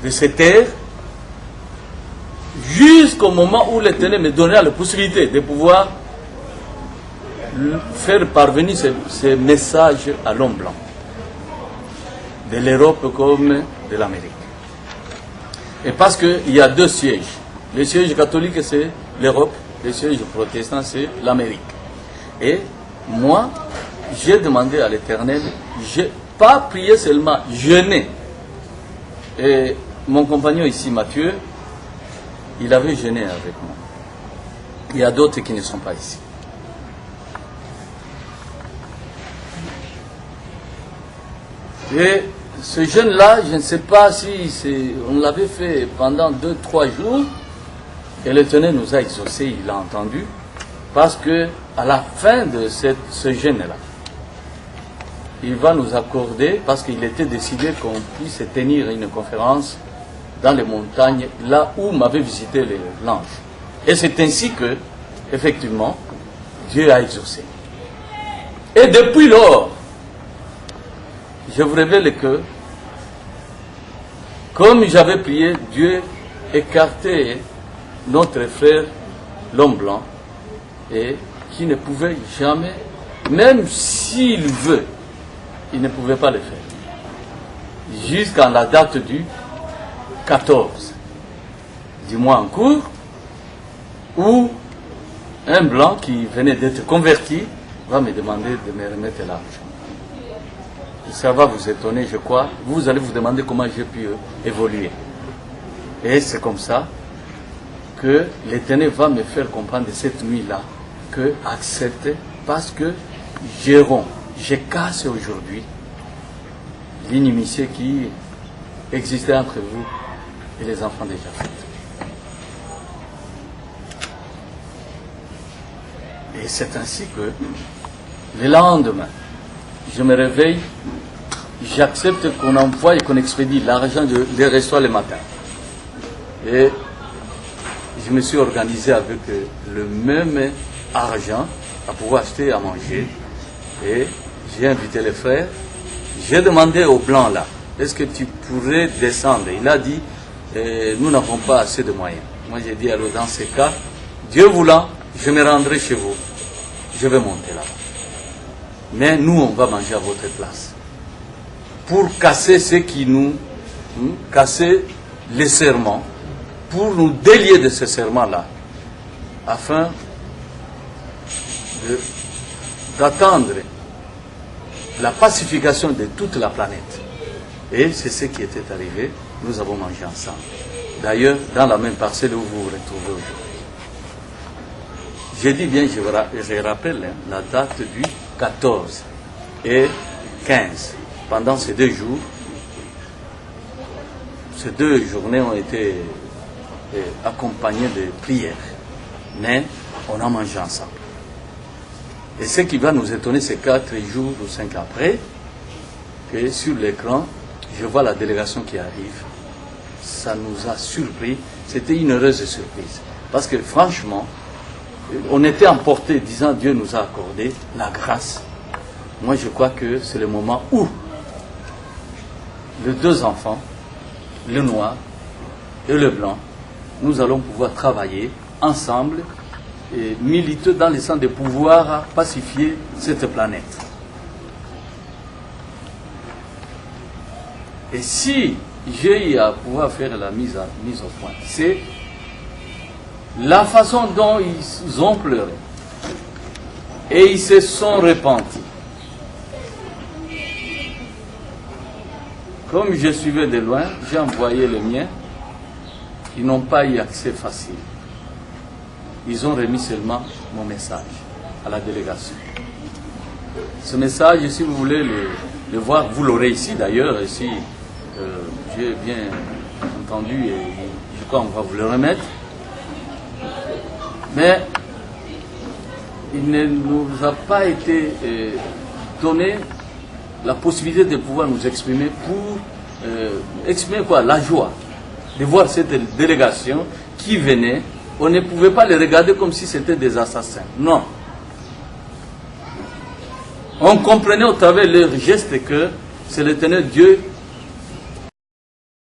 de cette terre jusqu'au moment où l'Éternel me donnera la possibilité de pouvoir faire parvenir ce message à l'homme blanc, de l'Europe comme de l'Amérique. Et parce qu'il y a deux sièges. Le siège catholique, c'est l'Europe. Le siège protestant, c'est l'Amérique. Et moi, j'ai demandé à l'Éternel, j'ai pas prié seulement, jeûné. Et mon compagnon ici, Mathieu, il avait jeûné avec moi. Il y a d'autres qui ne sont pas ici. Et ce jeûne-là, je ne sais pas si on l'avait fait pendant 2-3 jours, et l'Éternel nous a exaucés, il a entendu, parce que à la fin de ce jeûne-là, il va nous accorder, parce qu'il était décidé qu'on puisse tenir une conférence dans les montagnes, là où m'avait visité l'ange. Et c'est ainsi que, effectivement, Dieu a exaucé. Et depuis lors, je vous révèle que, comme j'avais prié, Dieu écartait notre frère, l'homme blanc, et qui ne pouvait jamais, même s'il veut, il ne pouvait pas le faire. Jusqu'à la date du 14 du mois en cours, où un blanc qui venait d'être converti va me demander de me remettre l'argent. Ça va vous étonner, je crois. Vous allez vous demander comment j'ai pu évoluer. Et c'est comme ça que l'Éternel va me faire comprendre cette nuit-là que acceptez, parce que je casse aujourd'hui l'inimitié qui existait entre vous et les enfants des Japheth. Et c'est ainsi que le lendemain, je me réveille, j'accepte qu'on envoie et qu'on expédie l'argent des restaurants le matin. Et je me suis organisé avec le même argent à pouvoir acheter à manger. Et j'ai invité les frères. J'ai demandé au blanc là, est-ce que tu pourrais descendre? Il a dit, nous n'avons pas assez de moyens. Moi j'ai dit, alors dans ces cas, Dieu voulant, je me rendrai chez vous. Je vais monter là. Mais nous, on va manger à votre place. Pour casser ce qui nous... casser les serments, pour nous délier de ce serment-là, afin d'attendre la pacification de toute la planète. Et c'est ce qui était arrivé. Nous avons mangé ensemble. D'ailleurs, dans la même parcelle où vous vous retrouvez aujourd'hui. Je dis bien, je rappelle la date du 14 et 15. Pendant ces 2 jours, ces 2 journées ont été accompagnées de prières. Mais on a mangé ensemble. Et ce qui va nous étonner, c'est 4 jours ou 5 après, que sur l'écran, je vois la délégation qui arrive. Ça nous a surpris. C'était une heureuse surprise. Parce que franchement, on était emportés disant Dieu nous a accordé la grâce. Moi je crois que c'est le moment où les 2 enfants, le noir et le blanc, nous allons pouvoir travailler ensemble et militer dans le sens de pouvoir pacifier cette planète. Et si j'ai eu à pouvoir faire la mise au point, c'est la façon dont ils ont pleuré et ils se sont repentis. Comme je suivais de loin, j'ai envoyé les miens qui n'ont pas eu accès facile. Ils ont remis seulement mon message à la délégation. Ce message, si vous voulez le voir, vous l'aurez ici d'ailleurs, si j'ai bien entendu, et je crois qu'on va vous le remettre. Mais il ne nous a pas été donné la possibilité de pouvoir nous exprimer pour exprimer quoi? La joie de voir cette délégation qui venait. On ne pouvait pas les regarder comme si c'était des assassins. Non. On comprenait au travers de leurs gestes que c'est l'Éternel Dieu